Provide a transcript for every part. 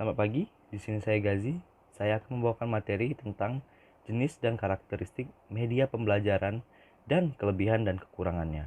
Selamat pagi, di sini saya Gazi. Saya akan membawakan materi tentang jenis dan karakteristik media pembelajaran dan kelebihan dan kekurangannya.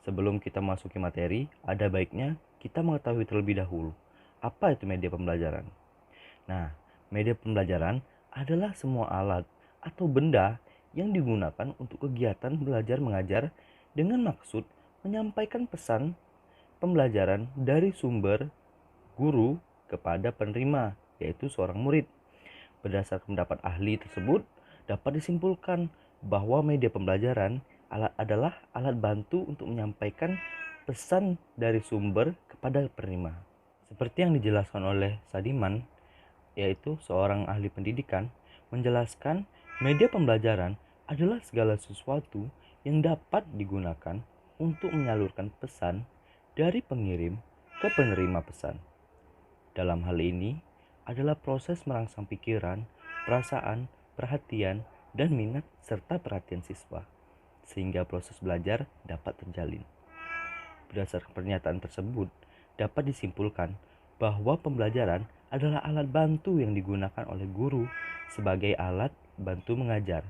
Sebelum kita masuki materi, ada baiknya kita mengetahui terlebih dahulu apa itu media pembelajaran. Nah, media pembelajaran adalah semua alat atau benda yang digunakan untuk kegiatan belajar mengajar dengan maksud menyampaikan pesan pembelajaran dari sumber guru kepada penerima, yaitu seorang murid. Berdasarkan pendapat ahli tersebut, dapat disimpulkan bahwa media pembelajaran adalah alat bantu untuk menyampaikan pesan dari sumber kepada penerima. Seperti yang dijelaskan oleh Sadiman, yaitu seorang ahli pendidikan, menjelaskan media pembelajaran adalah segala sesuatu yang dapat digunakan untuk menyalurkan pesan dari pengirim ke penerima pesan. Dalam hal ini adalah proses merangsang pikiran, perasaan, perhatian, dan minat serta perhatian siswa, sehingga proses belajar dapat terjalin. Berdasarkan pernyataan tersebut, dapat disimpulkan bahwa pembelajaran adalah alat bantu yang digunakan oleh guru sebagai alat bantu mengajar.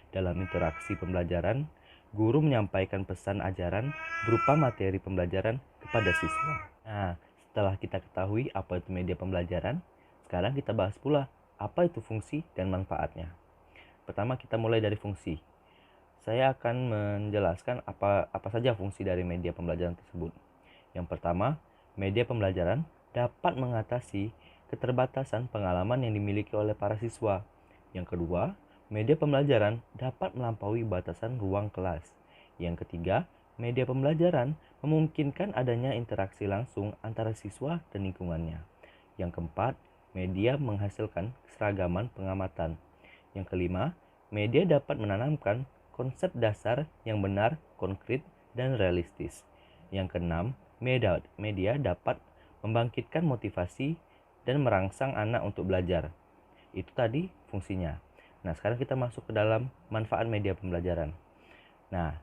Dalam interaksi pembelajaran, guru menyampaikan pesan ajaran berupa materi pembelajaran kepada siswa. Nah, setelah kita ketahui apa itu media pembelajaran, sekarang kita bahas pula apa itu fungsi dan manfaatnya. Pertama, kita mulai dari fungsi. Saya akan menjelaskan apa saja fungsi dari media pembelajaran tersebut. Yang pertama, media pembelajaran dapat mengatasi keterbatasan pengalaman yang dimiliki oleh para siswa. Yang kedua, media pembelajaran dapat melampaui batasan ruang kelas. Yang ketiga, media pembelajaran memungkinkan adanya interaksi langsung antara siswa dan lingkungannya. Yang keempat, media menghasilkan keseragaman pengamatan. Yang kelima, media dapat menanamkan konsep dasar yang benar, konkret, dan realistis. Yang keenam, media dapat membangkitkan motivasi dan merangsang anak untuk belajar. Itu tadi fungsinya. Nah, sekarang kita masuk ke dalam manfaat media pembelajaran. Nah,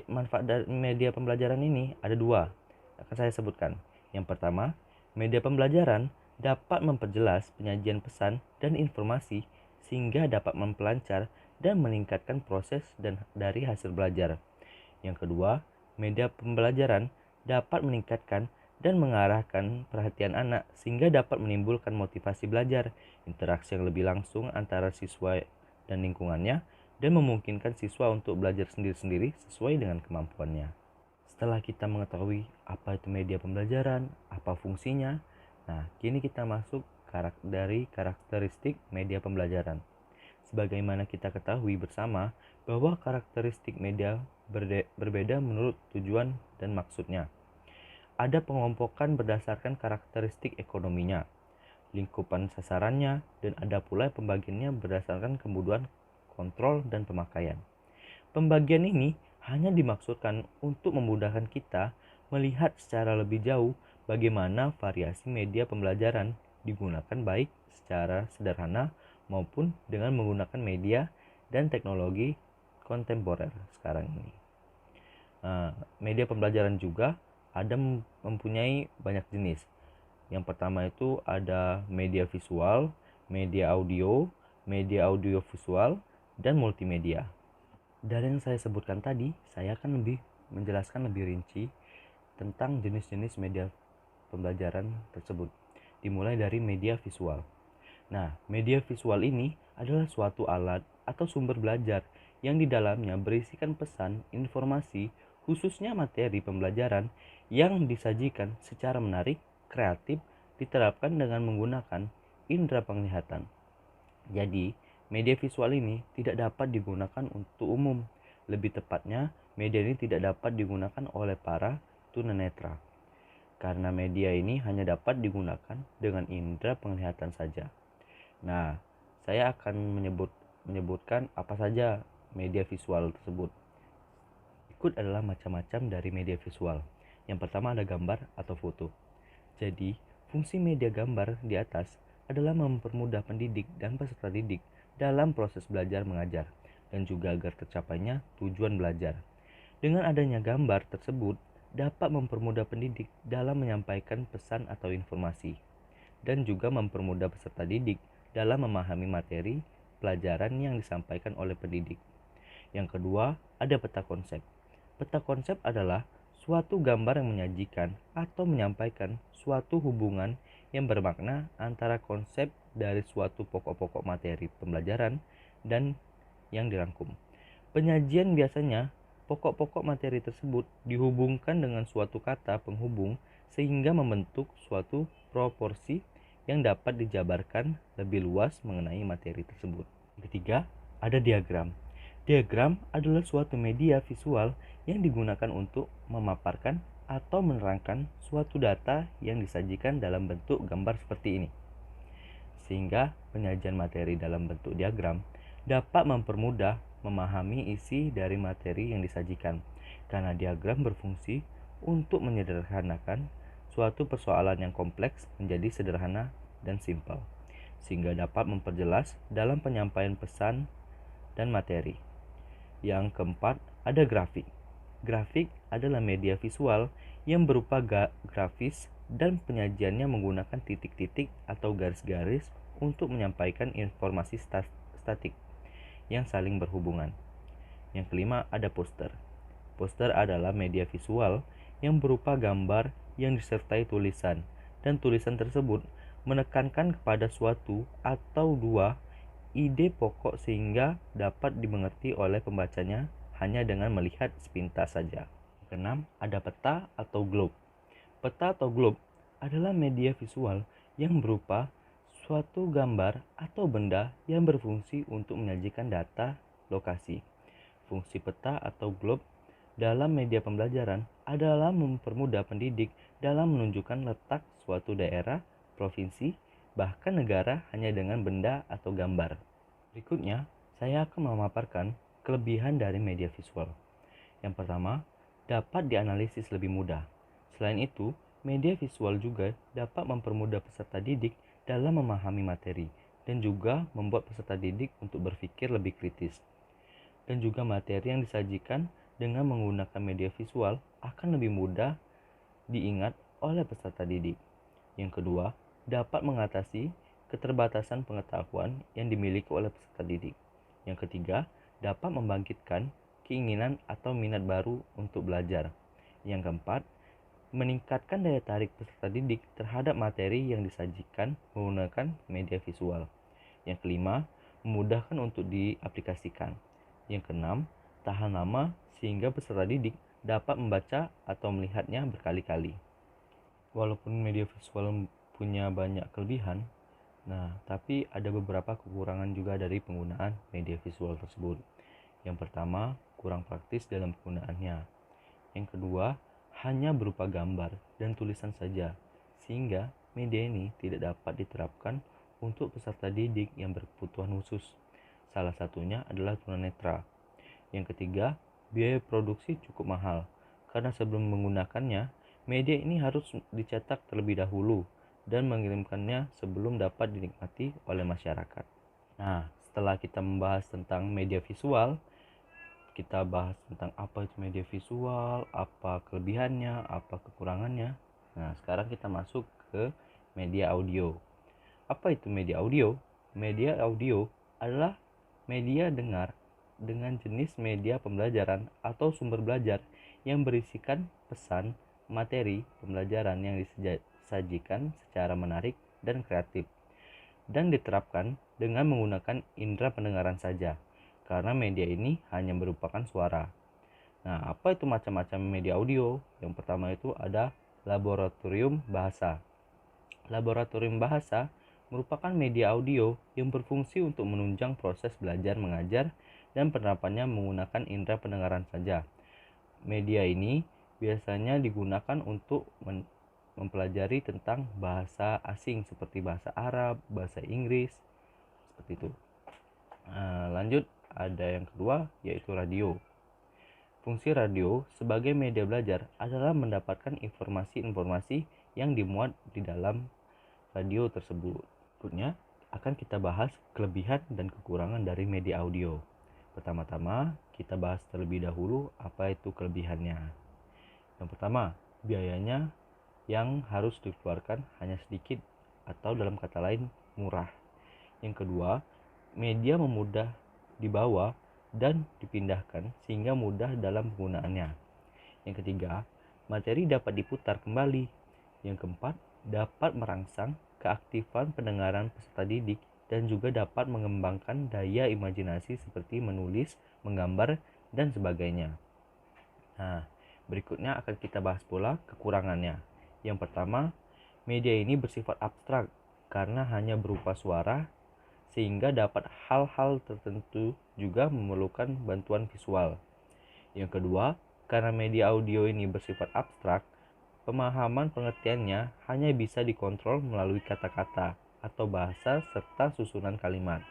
manfaat dari media pembelajaran ini ada dua, akan saya sebutkan. Yang pertama, media pembelajaran dapat memperjelas penyajian pesan dan informasi sehingga dapat memperlancar dan meningkatkan proses dari hasil belajar. Yang kedua, media pembelajaran dapat meningkatkan dan mengarahkan perhatian anak sehingga dapat menimbulkan motivasi belajar, interaksi yang lebih langsung antara siswa dan lingkungannya, dan memungkinkan siswa untuk belajar sendiri-sendiri sesuai dengan kemampuannya. Setelah kita mengetahui apa itu media pembelajaran, apa fungsinya, nah kini kita masuk dari karakteristik media pembelajaran. Sebagaimana kita ketahui bersama bahwa karakteristik media berbeda menurut tujuan dan maksudnya. Ada pengelompokan berdasarkan karakteristik ekonominya, lingkupan sasarannya, dan ada pula pembagiannya berdasarkan kemudahan kontrol dan pemakaian. Pembagian ini hanya dimaksudkan untuk memudahkan kita melihat secara lebih jauh bagaimana variasi media pembelajaran digunakan baik secara sederhana maupun dengan menggunakan media dan teknologi kontemporer sekarang ini. Media pembelajaran juga ada mempunyai banyak jenis. Yang pertama itu ada media visual, media audio visual, dan multimedia. Dari yang saya sebutkan tadi, saya akan menjelaskan lebih rinci tentang jenis-jenis media pembelajaran tersebut. Dimulai dari media visual. Nah, media visual ini adalah suatu alat atau sumber belajar yang di dalamnya berisikan pesan, informasi, khususnya materi pembelajaran yang disajikan secara menarik, kreatif, diterapkan dengan menggunakan indera penglihatan. Jadi, media visual ini tidak dapat digunakan untuk umum. Lebih tepatnya, media ini tidak dapat digunakan oleh para tunanetra. Karena media ini hanya dapat digunakan dengan indera penglihatan saja. Nah, saya akan menyebutkan apa saja media visual tersebut. Berikut adalah macam-macam dari media visual. Yang pertama ada gambar atau foto. Jadi, fungsi media gambar di atas adalah mempermudah pendidik dan peserta didik dalam proses belajar mengajar dan juga agar tercapainya tujuan belajar. Dengan adanya gambar tersebut dapat mempermudah pendidik dalam menyampaikan pesan atau informasi. dan juga mempermudah peserta didik dalam memahami materi pelajaran yang disampaikan oleh pendidik. Yang kedua, ada peta konsep. Peta konsep adalah suatu gambar yang menyajikan atau menyampaikan suatu hubungan yang bermakna antara konsep dari suatu pokok-pokok materi pembelajaran dan yang dirangkum. Penyajian biasanya pokok-pokok materi tersebut dihubungkan dengan suatu kata penghubung sehingga membentuk suatu proporsi yang dapat dijabarkan lebih luas mengenai materi tersebut. Ketiga, ada diagram. Diagram adalah suatu media visual yang digunakan untuk memaparkan atau menerangkan suatu data yang disajikan dalam bentuk gambar seperti ini. Sehingga penyajian materi dalam bentuk diagram dapat mempermudah memahami isi dari materi yang disajikan, karena diagram berfungsi untuk menyederhanakan suatu persoalan yang kompleks menjadi sederhana dan simpel, sehingga dapat memperjelas dalam penyampaian pesan dan materi. Yang keempat, ada grafik. Grafik adalah media visual yang berupa grafis dan penyajiannya menggunakan titik-titik atau garis-garis untuk menyampaikan informasi statik yang saling berhubungan. Yang kelima, ada poster. Poster adalah media visual yang berupa gambar yang disertai tulisan, dan tulisan tersebut menekankan kepada suatu atau dua ide pokok sehingga dapat dimengerti oleh pembacanya hanya dengan melihat sepintas saja. Keenam, ada peta atau globe. Peta atau globe adalah media visual yang berupa suatu gambar atau benda yang berfungsi untuk menyajikan data lokasi. Fungsi peta atau globe dalam media pembelajaran adalah mempermudah pendidik dalam menunjukkan letak suatu daerah, provinsi, bahkan negara hanya dengan benda atau gambar. Berikutnya, saya akan memaparkan kelebihan dari media visual. Yang pertama, dapat dianalisis lebih mudah. Selain itu, media visual juga dapat mempermudah peserta didik dalam memahami materi dan juga membuat peserta didik untuk berpikir lebih kritis. Dan juga materi yang disajikan dengan menggunakan media visual akan lebih mudah diingat oleh peserta didik. Yang kedua, dapat mengatasi keterbatasan pengetahuan yang dimiliki oleh peserta didik. Yang ketiga, dapat membangkitkan keinginan atau minat baru untuk belajar. Yang keempat, meningkatkan daya tarik peserta didik terhadap materi yang disajikan menggunakan media visual. Yang kelima, memudahkan untuk diaplikasikan. Yang keenam, tahan lama sehingga peserta didik dapat membaca atau melihatnya berkali-kali. Walaupun media visual punya banyak kelebihan, tapi ada beberapa kekurangan juga dari penggunaan media visual tersebut. Yang pertama, kurang praktis dalam penggunaannya. Yang kedua, hanya berupa gambar dan tulisan saja, sehingga media ini tidak dapat diterapkan untuk peserta didik yang berkebutuhan khusus. Salah satunya adalah tunanetra. Yang ketiga, biaya produksi cukup mahal, karena sebelum menggunakannya, media ini harus dicetak terlebih dahulu dan mengirimkannya sebelum dapat dinikmati oleh masyarakat. Nah, setelah kita membahas tentang media visual, kita bahas tentang apa itu media visual, apa kelebihannya, apa kekurangannya. Nah, sekarang kita masuk ke media audio. Apa itu media audio? Media audio adalah media dengar dengan jenis media pembelajaran atau sumber belajar yang berisikan pesan, materi pembelajaran yang disajikan secara menarik dan kreatif, dan diterapkan dengan menggunakan indera pendengaran saja, karena media ini hanya merupakan suara. Nah, apa itu macam-macam media audio? Yang pertama itu ada laboratorium bahasa. Laboratorium bahasa merupakan media audio yang berfungsi untuk menunjang proses belajar mengajar dan penerapannya menggunakan indera pendengaran saja. Media ini biasanya digunakan untuk mempelajari tentang bahasa asing seperti bahasa Arab, bahasa Inggris, seperti itu. Lanjut, ada yang kedua yaitu radio. Fungsi radio sebagai media belajar adalah mendapatkan informasi-informasi yang dimuat di dalam radio tersebut. Berikutnya akan kita bahas kelebihan dan kekurangan dari media audio. Pertama-tama kita bahas terlebih dahulu apa itu kelebihannya. Yang pertama, biayanya yang harus dikeluarkan hanya sedikit atau dalam kata lain murah. Yang kedua, media memudah dibawa dan dipindahkan sehingga mudah dalam penggunaannya. Yang ketiga, materi dapat diputar kembali. Yang keempat, dapat merangsang keaktifan pendengaran peserta didik dan juga dapat mengembangkan daya imajinasi seperti menulis, menggambar, dan sebagainya. Nah, berikutnya akan kita bahas pula kekurangannya. Yang pertama, media ini bersifat abstrak karena hanya berupa suara sehingga dapat hal-hal tertentu juga memerlukan bantuan visual. Yang kedua, karena media audio ini bersifat abstrak, pemahaman pengertiannya hanya bisa dikontrol melalui kata-kata atau bahasa serta susunan kalimat.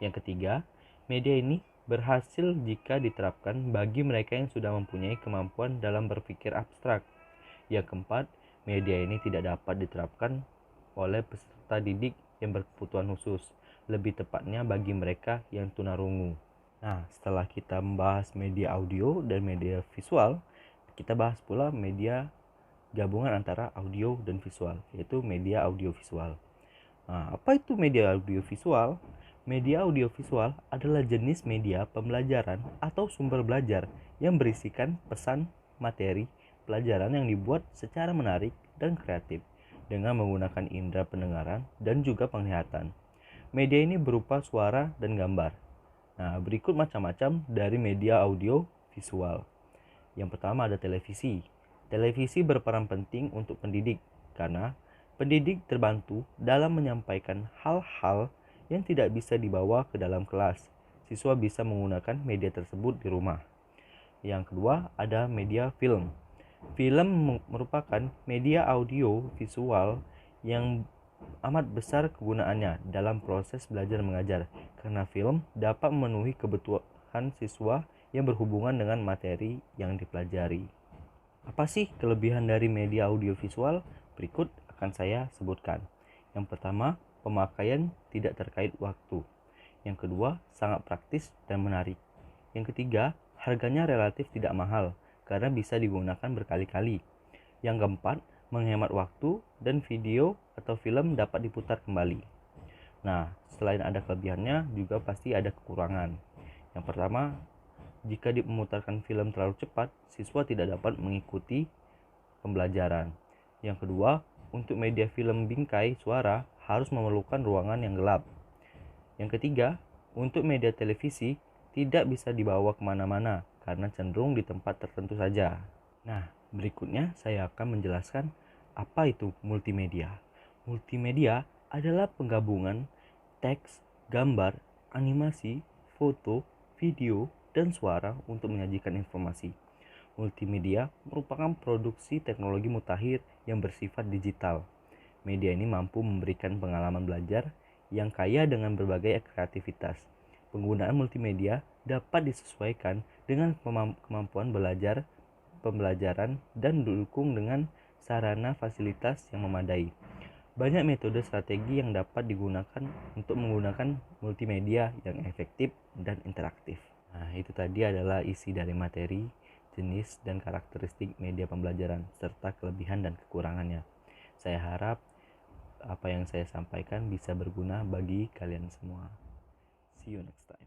Yang ketiga, media ini berhasil jika diterapkan bagi mereka yang sudah mempunyai kemampuan dalam berpikir abstrak. Yang keempat, media ini tidak dapat diterapkan oleh peserta didik yang berkebutuhan khusus, lebih tepatnya bagi mereka yang tunarungu. Nah, setelah kita membahas media audio dan media visual, kita bahas pula media gabungan antara audio dan visual, yaitu media audiovisual. Nah, apa itu media audiovisual? Media audiovisual adalah jenis media pembelajaran atau sumber belajar yang berisikan pesan, materi, pelajaran yang dibuat secara menarik dan kreatif dengan menggunakan indera pendengaran dan juga penglihatan. Media ini berupa suara dan gambar. Nah, berikut macam-macam dari media audio visual. Yang pertama ada televisi. Televisi berperan penting untuk pendidik karena pendidik terbantu dalam menyampaikan hal-hal yang tidak bisa dibawa ke dalam kelas. Siswa bisa menggunakan media tersebut di rumah. Yang kedua ada media film. Film merupakan media audio visual yang amat besar kegunaannya dalam proses belajar mengajar karena film dapat memenuhi kebutuhan siswa yang berhubungan dengan materi yang dipelajari. Apa sih kelebihan dari media audiovisual? Berikut akan saya sebutkan. Yang pertama, pemakaian tidak terkait waktu. Yang kedua, sangat praktis dan menarik. Yang ketiga, harganya relatif tidak mahal karena bisa digunakan berkali-kali. Yang keempat, menghemat waktu dan video atau film dapat diputar kembali. Nah, selain ada kelebihannya, juga pasti ada kekurangan. Yang pertama, jika memutarkan film terlalu cepat, siswa tidak dapat mengikuti pembelajaran. Yang kedua, untuk media film bingkai suara harus memerlukan ruangan yang gelap. Yang ketiga, untuk media televisi tidak bisa dibawa kemana-mana karena cenderung di tempat tertentu saja. Nah, berikutnya saya akan menjelaskan apa itu multimedia. Multimedia adalah penggabungan teks, gambar, animasi, foto, video, dan suara untuk menyajikan informasi. Multimedia merupakan produksi teknologi mutakhir yang bersifat digital. Media ini mampu memberikan pengalaman belajar yang kaya dengan berbagai kreativitas. Penggunaan multimedia dapat disesuaikan dengan kemampuan belajar, pembelajaran, dan didukung dengan sarana fasilitas yang memadai. Banyak metode strategi yang dapat digunakan untuk menggunakan multimedia yang efektif dan interaktif. Nah, itu tadi adalah isi dari materi, jenis dan karakteristik media pembelajaran serta kelebihan dan kekurangannya. Saya harap apa yang saya sampaikan bisa berguna bagi kalian semua. See you next time.